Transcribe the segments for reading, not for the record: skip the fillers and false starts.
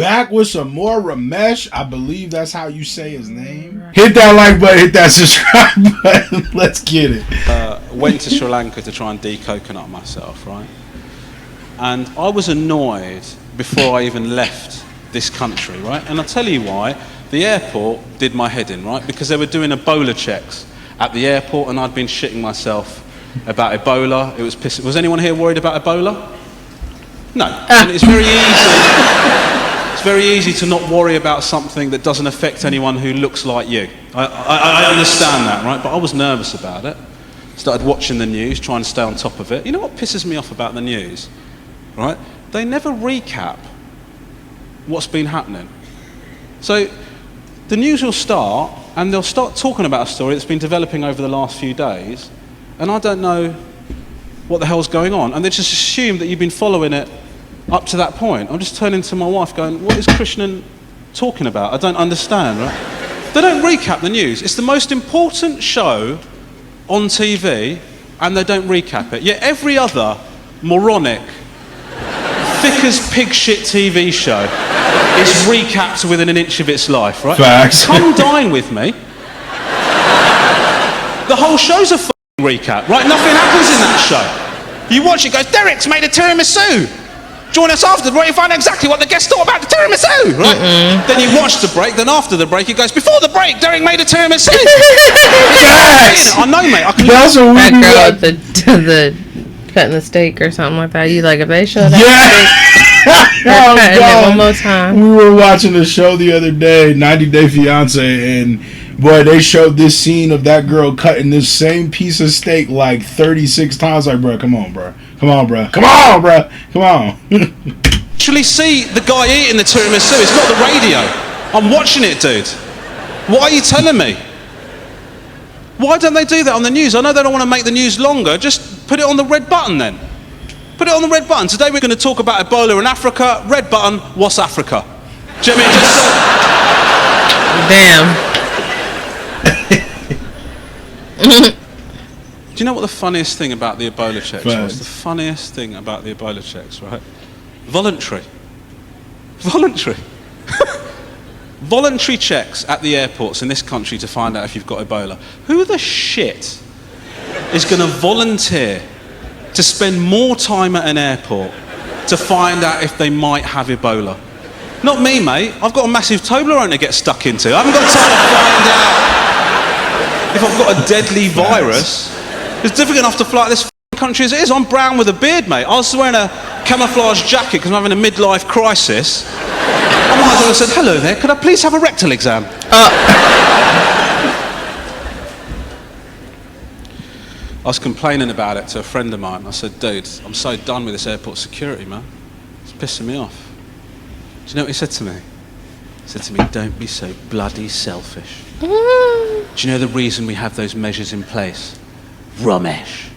Back with some more Romesh. I believe that's how you say his name. Hit that like button, hit that subscribe button. Let's get it. Went to Sri Lanka to try and de-coconut myself, right? And I was annoyed before I even left this country, right? And I'll tell you why. The airport did my head in, right? Because they were doing Ebola checks at the airport, and I'd been shitting myself about Ebola. It was pissing. Was anyone here worried about Ebola? No. And it's very easy. It's very easy to not worry about something that doesn't affect anyone who looks like you. I understand that, right? But I was nervous about it. Started watching the news, trying to stay on top of it. You know what pisses me off about the news? Right? They never recap what's been happening. So the news will start, and they'll start talking about a story that's been developing over the last few days, and I don't know what the hell's going on. And they just assume that you've been following it up to that point. I'm just turning to my wife going, what is Krishnan talking about? I don't understand, right? They don't recap the news. It's the most important show on TV, and they don't recap it. Yet every other moronic, thick as pig shit TV show is recapped within an inch of its life, right? Facts. Come dine with me. The whole show's a f***ing recap, right? Nothing happens in that show. You watch it, goes, Derek's made a tiramisu. Join us after the break, you find out exactly what the guests thought about the tiramisu, right? Then you watch the break, then after the break, it goes, before the break, Derek made a tiramisu. Yes. I know, mate. I can That's what we that do. girl at the cutting the steak or something like that. You like, if they show that steak, Oh, cutting God. it one more time. We were watching a show the other day, 90 Day Fiance, and boy, they showed this scene of that girl cutting this same piece of steak like 36 times. Like, bro, come on, bro. Come on, bro. Come on, bro. Come on. actually see the guy eating the tiramisu. It's not the radio. I'm watching it, dude. What are you telling me? Why don't they do that on the news? I know they don't want to make the news longer. Just put it on the red button then. Put it on the red button. Today we're going to talk about Ebola in Africa. Red button, what's Africa? Do you know what I mean? Damn. Do you know what the funniest thing about the Ebola checks Right. was? The funniest thing about the Ebola checks, right? Voluntary. Voluntary. Voluntary checks at the airports in this country to find out if you've got Ebola. Who the shit is going to volunteer to spend more time at an airport to find out if they might have Ebola? Not me, mate. I've got a massive Toblerone to get stuck into. I haven't got time to find out if I've got a deadly virus. It's difficult enough to fly out this country as it is. I'm brown with a beard, mate. I was wearing a camouflage jacket because I'm having a midlife crisis. I might as well have said, hello there, could I please have a rectal exam? I was complaining about it to a friend of mine. I said, dude, I'm so done with this airport security, man. It's pissing me off. Do you know what he said to me? He said to me, don't be so bloody selfish. Do you know the reason we have those measures in place? Romesh.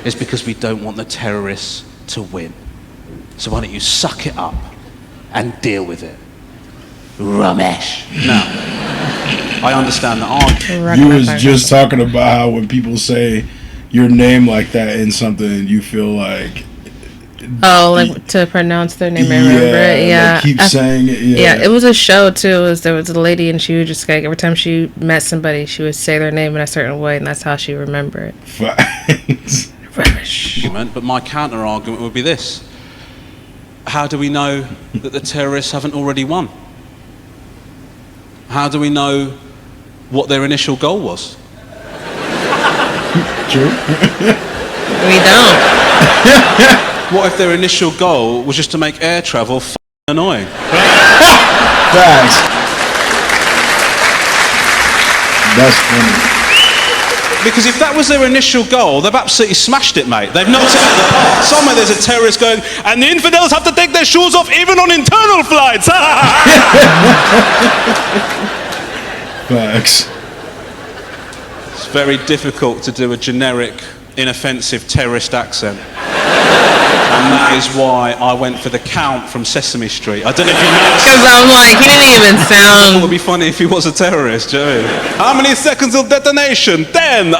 It's because we don't want the terrorists to win. So why don't you suck it up and deal with it? Romesh. Now, I understand the argument. You was just talking about how when people say your name like that in something, you feel like... Oh, like to pronounce their name, I remember it. Yeah, like keep saying it. Yeah, it was a show too. There was a lady, and she would just like every time she met somebody, she would say their name in a certain way, and that's how she remembered it. Argument, but my counter argument would be this: how do we know that the terrorists haven't already won? How do we know what their initial goal was? True. We don't. What if their initial goal was just to make air travel annoying? Facts. That's funny. Because if that was their initial goal, they've absolutely smashed it, mate. They've knocked it out of the park. Somewhere there's a terrorist going, and the infidels have to take their shoes off even on internal flights. Facts. It's very difficult to do a generic, inoffensive terrorist accent. And that is why I went for the Count from Sesame Street. I don't know if you know. Because I'm like, he didn't even It sound. would be funny if he was a terrorist, do you know? How many seconds of detonation? 10! 10,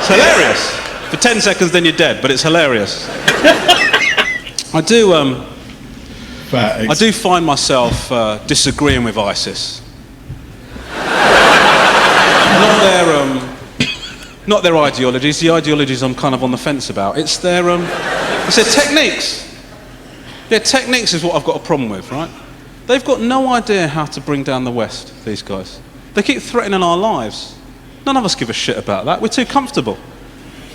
It's hilarious. For 10 seconds, then you're dead, but it's hilarious. I do Facts. I do find myself disagreeing with ISIS. Not their ideologies. The ideologies I'm kind of on the fence about. It's their techniques. Their techniques is what I've got a problem with, right? They've got no idea how to bring down the West, these guys. They keep threatening our lives. None of us give a shit about that. We're too comfortable.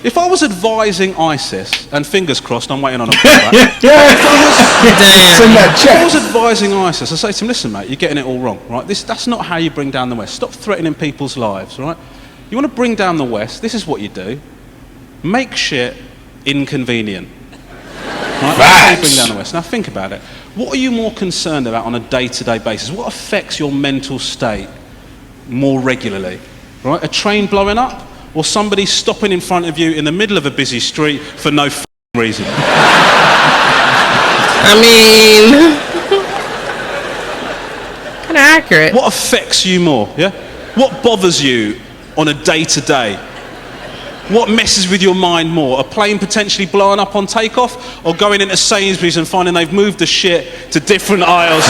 If I was advising ISIS, and fingers crossed, I'm waiting on a callback. If I was advising ISIS, I'd say to him, listen, mate, you're getting it all wrong, right? That's not how you bring down the West. Stop threatening people's lives, right? You want to bring down the West, this is what you do. Make shit inconvenient. Right? That's how you bring down the West. Now think about it. What are you more concerned about on a day-to-day basis? What affects your mental state more regularly? Right? A train blowing up? Or somebody stopping in front of you in the middle of a busy street for no reason? I mean, kind of accurate. What affects you more, yeah? What bothers you on a day-to-day? What messes with your mind more? A plane potentially blowing up on takeoff, or going into Sainsbury's and finding they've moved the shit to different aisles?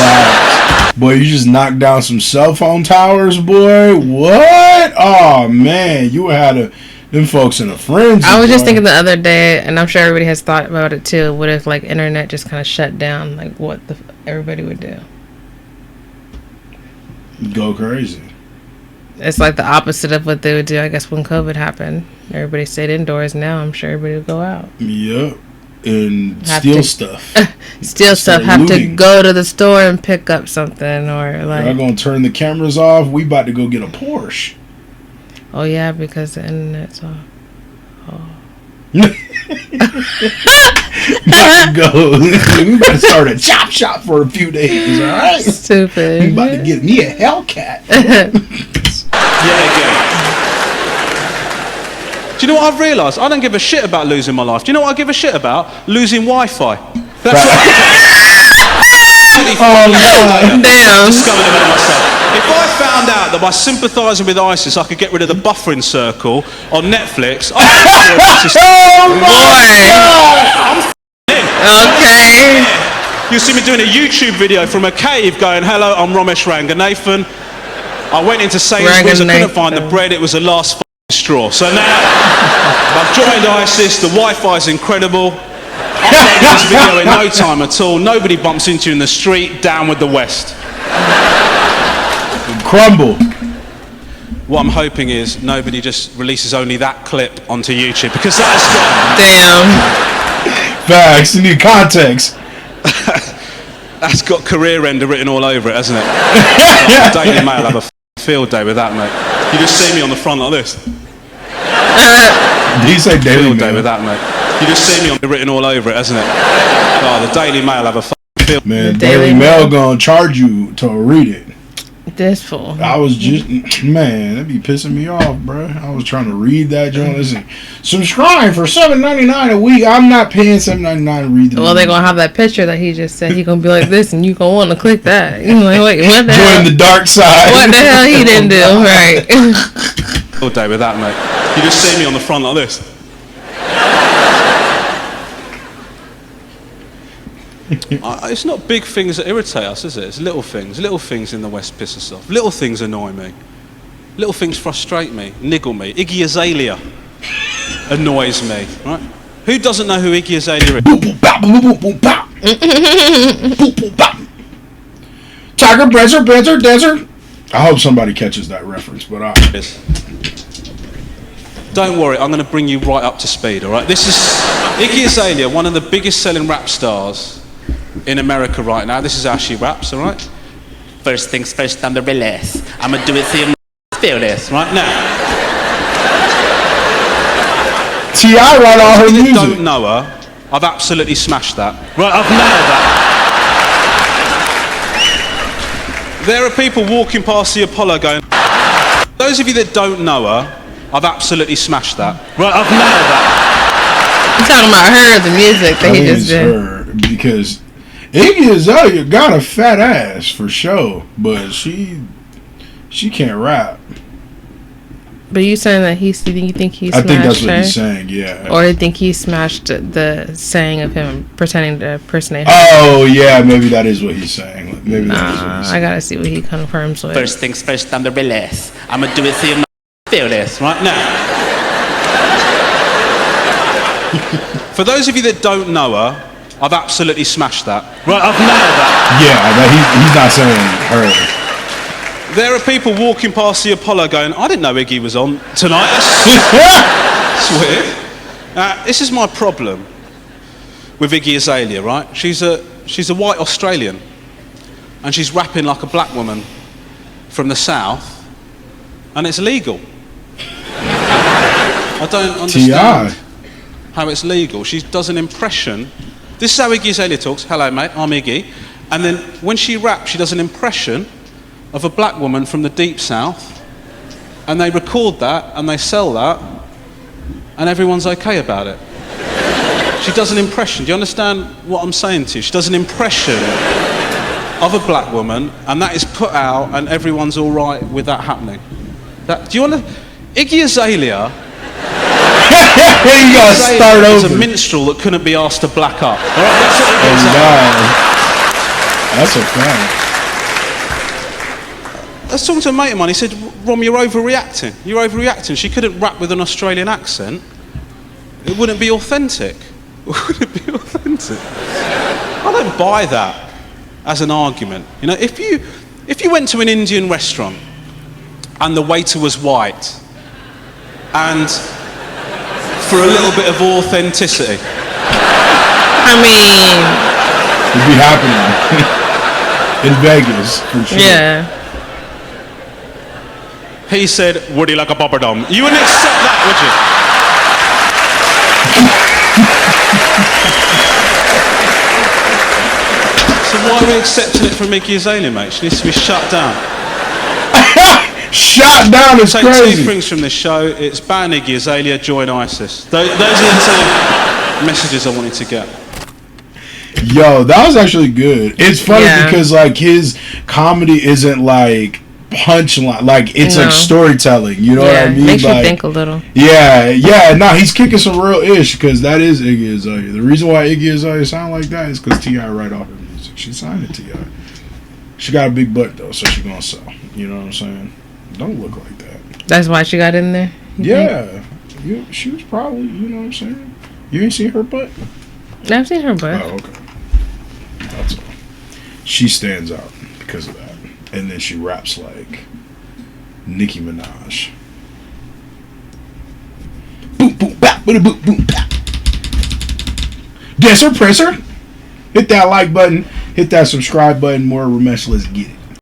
Boy, you just knocked down some cell phone towers, boy. What? Oh, man. You had them folks in a frenzy. I was just thinking the other day, and I'm sure everybody has thought about it too, what if, like, internet just kind of shut down? Like, what everybody would do? Go crazy. It's like the opposite of what they would do, I guess, when COVID happened. Everybody stayed indoors. Now I'm sure everybody would go out. Yep. And steal stuff. Steal stuff. Have looting. To go to the store and pick up something, or like. Y'all gonna turn the cameras off? We about to go get a Porsche. Oh yeah, because the internet's off. Oh. About to go. We about to start a chop shop for a few days. All right. Stupid. We about to get me a Hellcat. Yeah, again. Do you know what I've realised? I don't give a shit about losing my life. Do you know what I give a shit about? Losing Wi-Fi. That's what damn. Discovered about myself. If I found out that by sympathising with ISIS I could get rid of the buffering circle on Netflix, I'm in. Okay. You'll see me doing a YouTube video from a cave going, hello, I'm Romesh Ranganathan. I went into Sainsbury's, I couldn't find the bread, it was the last straw. So now I've joined ISIS, the Wi-Fi's incredible. I'll take this video in no time at all. Nobody bumps into you in the street, down with the West. Crumble. What I'm hoping is nobody just releases only that clip onto YouTube, because that's got... Damn. Facts, you need context. That's got career ender written all over it, hasn't it? The Daily Mail have a field day with that, mate. You just see me on the front like this. Did you say Daily Field Mail? day with that, mate. You just see me on written all over it, hasn't it? Oh, the Daily Mail have a field. Man, Daily Mail gonna charge you to read it. This fool. I was just, man, that'd be pissing me off, bro. I was trying to read that joint. Listen, subscribe for $7.99 a week. I'm not paying $7.99 to read the Well, they're gonna have that picture that he just said. He gonna be like this, and you gonna want to click that. You're like, wait, what the hell? Join the dark side. What the hell he didn't do? Right. All day with that, mate. You just see me on the front like this. It's not big things that irritate us, is it? It's little things. Little things in the West piss us off. Little things annoy me. Little things frustrate me, niggle me. Iggy Azalea annoys me, right? Who doesn't know who Iggy Azalea is? Boop, boop, bop, boop, boop, boop, bop. Boop, boop, bop. Tiger, Brezzer, Desert. I hope somebody catches that reference, but I... Don't worry, I'm going to bring you right up to speed, all right? This is Iggy Azalea, one of the biggest selling rap stars in America right now. This is how she raps, all right? First things first, I'm the realest. I'm going to do it so you feel this, right? Now. T.I. write all her music. Don't know her, I've absolutely smashed that. Right, I've nailed that. There are people walking past the Apollo going, those of you that don't know her, I've absolutely smashed that. Right, I've nailed that. I'm talking about her, the music that he just did. Her, because Iggy Azalea got a fat ass for sure, but she can't rap. But you saying that you think he I smashed think that's her? what he's saying, yeah. Or you think he smashed the saying of him pretending to impersonate her? Oh, yeah, maybe that is what he's saying. Maybe that is what he's saying. I gotta see what he confirms with. First things first, I'm the realest. I'm gonna do it so you feel this, right? Now, for those of you that don't know her, I've absolutely smashed that. Right, I've nailed that. Yeah, he's not saying her. There are people walking past the Apollo going, I didn't know Iggy was on tonight. That's weird. This is my problem with Iggy Azalea, right? She's a white Australian, and she's rapping like a black woman from the south, and it's legal. I don't understand how it's legal. She does an impression. This is how Iggy Azalea talks. Hello, mate, I'm Iggy. And then when she raps, she does an impression of a black woman from the deep south, and they record that and they sell that, and everyone's okay about it. She does an impression. Do you understand what I'm saying to you? She does an impression of a black woman, and that is put out, and everyone's all right with that happening. Do you want to? Iggy Azalea. You gotta start over. Is a minstrel that couldn't be asked to black up. All right, that's what Iggy That's a fact. I was talking to a mate of mine, he said, Rom, you're overreacting. You're overreacting. She couldn't rap with an Australian accent. It wouldn't be authentic. It wouldn't be authentic. I don't buy that as an argument. You know, if you went to an Indian restaurant and the waiter was white, and for a little bit of authenticity. I mean... It'd be happening. In Vegas, for sure. Yeah. He said, would he like a poppadom? You wouldn't accept that, would you? So why are we accepting it from Iggy Azalea, mate? She needs to be shut down. Shut down is crazy. Take 2 things from this show. It's ban Iggy Azalea, join ISIS. Those are the 2 messages I wanted to get. Yo, that was actually good. It's funny because like his comedy isn't like punchline, like it's like storytelling. You know what I mean? Makes like, you think a little. Yeah. No, he's kicking some real ish because that is Iggy Azalea. The reason why Iggy Azalea sound like that is because T.I. write off her music. She signed it to T.I. She got a big butt though, so she gonna sell. You know what I'm saying? Don't look like that. That's why she got in there? She was probably, you know what I'm saying? You ain't seen her butt? I've seen her butt. Oh, okay. That's all. She stands out because of that. And then she raps like Nicki Minaj. Boom, boom, bap, boom, boom, boom, bap. Dancer, presser. Hit that like button. Hit that subscribe button. More Romesh, let's get it.